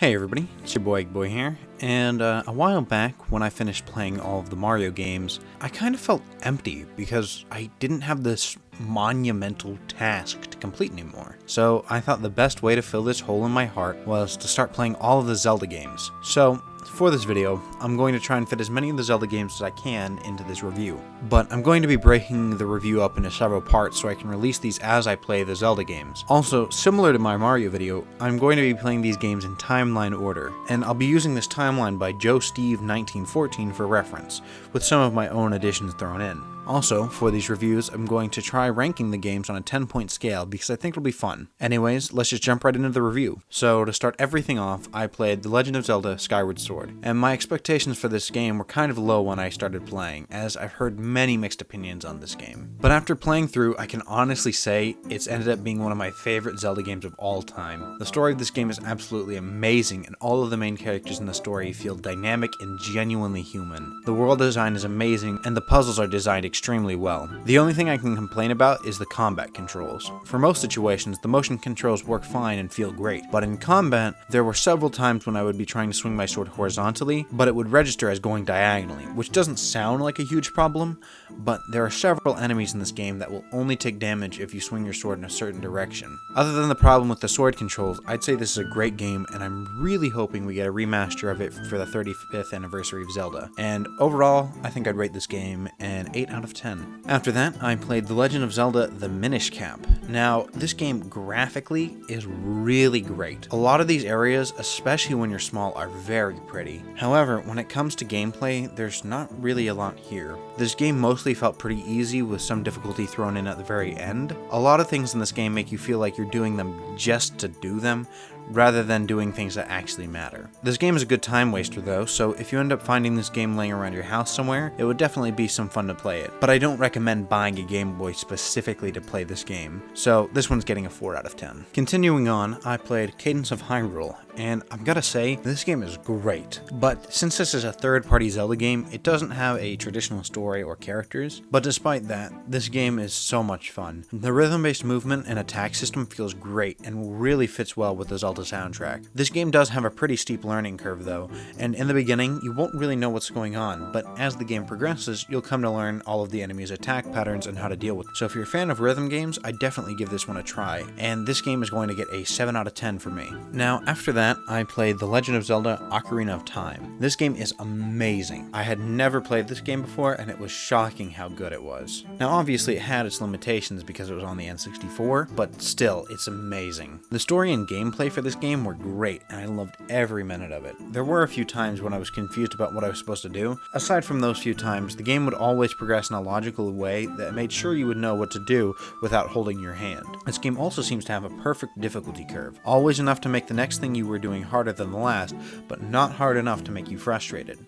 Hey everybody, it's your boy Eggboi here, and a while back when I finished playing all of the Mario games, I kind of felt empty because I didn't have this monumental task to complete anymore. So I thought the best way to fill this hole in my heart was to start playing all of the Zelda games. So for this video, I'm going to try and fit as many of the Zelda games as I can into this review. But I'm going to be breaking the review up into several parts so I can release these as I play the Zelda games. Also, similar to my Mario video, I'm going to be playing these games in timeline order, and I'll be using this timeline by Joe Steve 1914 for reference, with some of my own additions thrown in. Also, for these reviews, I'm going to try ranking the games on a 10-point scale because I think it'll be fun. Anyways, let's just jump right into the review. So, to start everything off, I played The Legend of Zelda Skyward Sword, and my expectations for this game were kind of low when I started playing, as I've heard many mixed opinions on this game. But after playing through, I can honestly say it's ended up being one of my favorite Zelda games of all time. The story of this game is absolutely amazing, and all of the main characters in the story feel dynamic and genuinely human. The world design is amazing, and the puzzles are designed extremely well. The only thing I can complain about is the combat controls. For most situations, the motion controls work fine and feel great, but in combat, there were several times when I would be trying to swing my sword horizontally, but it would register as going diagonally, which doesn't sound like a huge problem, but there are several enemies in this game that will only take damage if you swing your sword in a certain direction. Other than the problem with the sword controls, I'd say this is a great game, and I'm really hoping we get a remaster of it for the 35th anniversary of Zelda. And overall, I think I'd rate this game an 8 out of 10. After that, I played The Legend of Zelda The Minish Cap. Now, this game graphically is really great. A lot of these areas, especially when you're small, are very pretty. However, when it comes to gameplay, there's not really a lot here. This game mostly felt pretty easy with some difficulty thrown in at the very end. A lot of things in this game make you feel like you're doing them just to do them, rather than doing things that actually matter. This game is a good time waster though, so if you end up finding this game laying around your house somewhere, it would definitely be some fun to play it. But I don't recommend buying a Game Boy specifically to play this game, so this one's getting a 4 out of 10. Continuing on, I played Cadence of Hyrule, and I've gotta say, this game is great. But since this is a third-party Zelda game, it doesn't have a traditional story or characters, but despite that, this game is so much fun. The rhythm-based movement and attack system feels great and really fits well with the Zelda soundtrack. This game does have a pretty steep learning curve though, and in the beginning, you won't really know what's going on, but as the game progresses, you'll come to learn all of the enemy's attack patterns and how to deal with them. So if you're a fan of rhythm games, I'd definitely give this one a try, and this game is going to get a 7 out of 10 for me. Now, after that, I played The Legend of Zelda Ocarina of Time. This game is amazing. I had never played this game before, and it was shocking how good it was. Now, obviously, it had its limitations because it was on the N64, but still, it's amazing. The story and gameplay for this game were great, and I loved every minute of it. There were a few times when I was confused about what I was supposed to do. Aside from those few times, the game would always progress in a logical way that made sure you would know what to do without holding your hand. This game also seems to have a perfect difficulty curve, always enough to make the next thing you were doing harder than the last, but not hard enough to make you frustrated.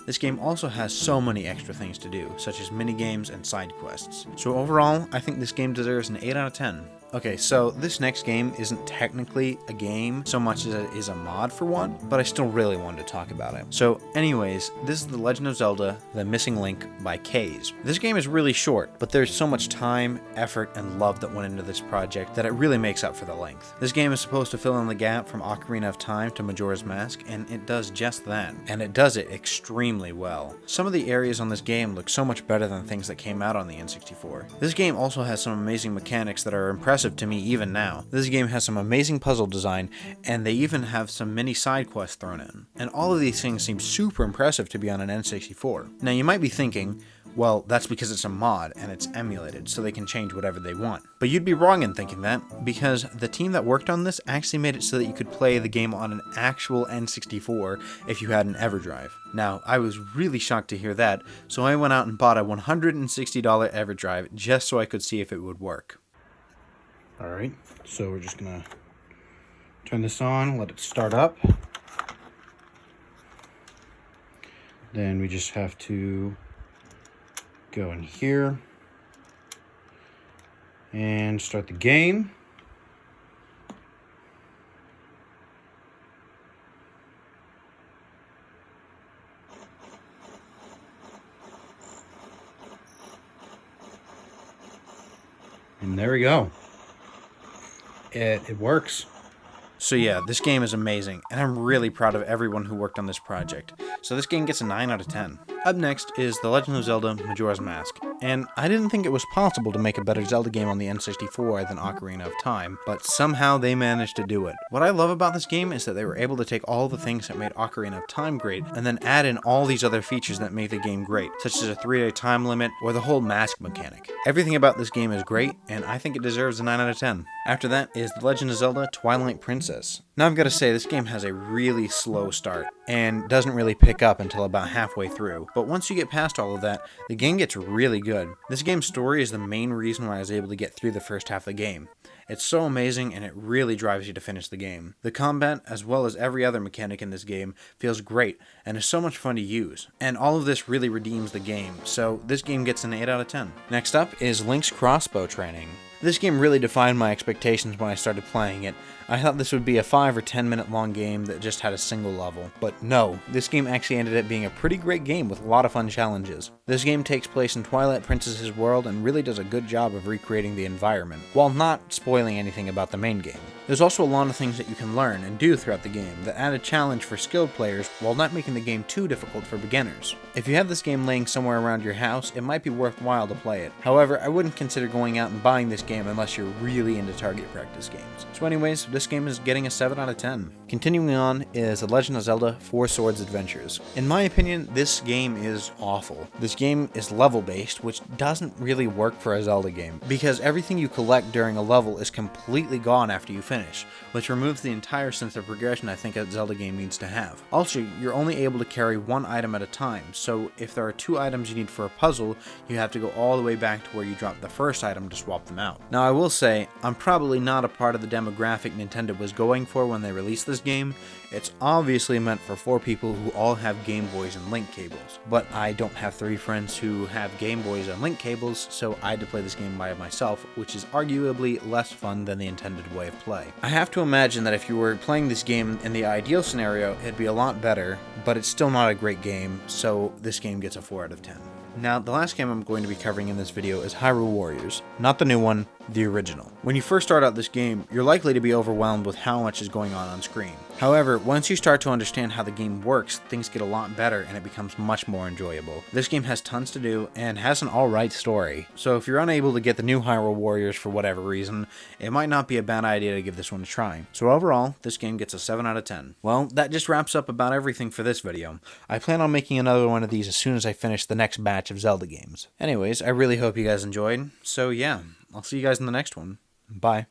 This game also has so many extra things to do, such as minigames and side quests. So overall, I think this game deserves an 8 out of 10. Okay, so this next game isn't technically a game so much as it is a mod for one, but I still really wanted to talk about it. So anyways, this is The Legend of Zelda The Missing Link by Kays. This game is really short, but there's so much time, effort, and love that went into this project that it really makes up for the length. This game is supposed to fill in the gap from Ocarina of Time to Majora's Mask, and it does just that. And it does it extremely well. Some of the areas on this game look so much better than things that came out on the N64. This game also has some amazing mechanics that are impressive to me even now. This game has some amazing puzzle design, and they even have some mini side quests thrown in. And all of these things seem super impressive to be on an N64. Now you might be thinking, well, that's because it's a mod and it's emulated, so they can change whatever they want. But you'd be wrong in thinking that, because the team that worked on this actually made it so that you could play the game on an actual N64 if you had an EverDrive. Now, I was really shocked to hear that, so I went out and bought a $160 EverDrive just so I could see if it would work. Alright, so we're just gonna turn this on, let it start up. Then we just have to go in here and start the game. And there we go. It works. So yeah, this game is amazing, and I'm really proud of everyone who worked on this project. So this game gets a 9 out of 10. Up next is The Legend of Zelda Majora's Mask, and I didn't think it was possible to make a better Zelda game on the N64 than Ocarina of Time, but somehow they managed to do it. What I love about this game is that they were able to take all the things that made Ocarina of Time great, and then add in all these other features that make the game great, such as a 3-day time limit, or the whole mask mechanic. Everything about this game is great, and I think it deserves a 9 out of 10. After that is The Legend of Zelda Twilight Princess. Now I've got to say, this game has a really slow start, and doesn't really pick up until about halfway through. But once you get past all of that, the game gets really good. This game's story is the main reason why I was able to get through the first half of the game. It's so amazing, and it really drives you to finish the game. The combat, as well as every other mechanic in this game, feels great, and is so much fun to use. And all of this really redeems the game, so this game gets an 8 out of 10. Next up is Lynx Crossbow Training. This game really defined my expectations when I started playing it. I thought this would be a 5 or 10 minute long game that just had a single level. But no, this game actually ended up being a pretty great game with a lot of fun challenges. This game takes place in Twilight Princess's world and really does a good job of recreating the environment, while not spoiling anything about the main game. There's also a lot of things that you can learn and do throughout the game that add a challenge for skilled players while not making the game too difficult for beginners. If you have this game laying somewhere around your house, it might be worthwhile to play it. However, I wouldn't consider going out and buying this game unless you're really into target practice games. So anyways, this game is getting a 7 out of 10. Continuing on is The Legend of Zelda 4 Swords Adventures. In my opinion, this game is awful. This game is level based, which doesn't really work for a Zelda game, because everything you collect during a level is completely gone after you finish, which removes the entire sense of progression I think a Zelda game needs to have. Also, you're only able to carry one item at a time, so if there are 2 items you need for a puzzle, you have to go all the way back to where you dropped the first item to swap them out. Now I will say, I'm probably not a part of the demographic Nintendo was going for when they released this game. It's obviously meant for people who all have Game Boys and Link cables, but I don't have 3 friends who have Game Boys and Link cables, so I had to play this game by myself, which is arguably less fun than the intended way of play. I have to imagine that if you were playing this game in the ideal scenario, it'd be a lot better, but it's still not a great game, so this game gets a 4 out of 10. Now, the last game I'm going to be covering in this video is Hyrule Warriors. Not the new one, the original. When you first start out this game, you're likely to be overwhelmed with how much is going on screen. However, once you start to understand how the game works, things get a lot better and it becomes much more enjoyable. This game has tons to do and has an alright story, so if you're unable to get the new Hyrule Warriors for whatever reason, it might not be a bad idea to give this one a try. So overall, this game gets a 7 out of 10. Well, that just wraps up about everything for this video. I plan on making another one of these as soon as I finish the next batch of Zelda games. Anyways, I really hope you guys enjoyed, so yeah, I'll see you guys in the next one. Bye.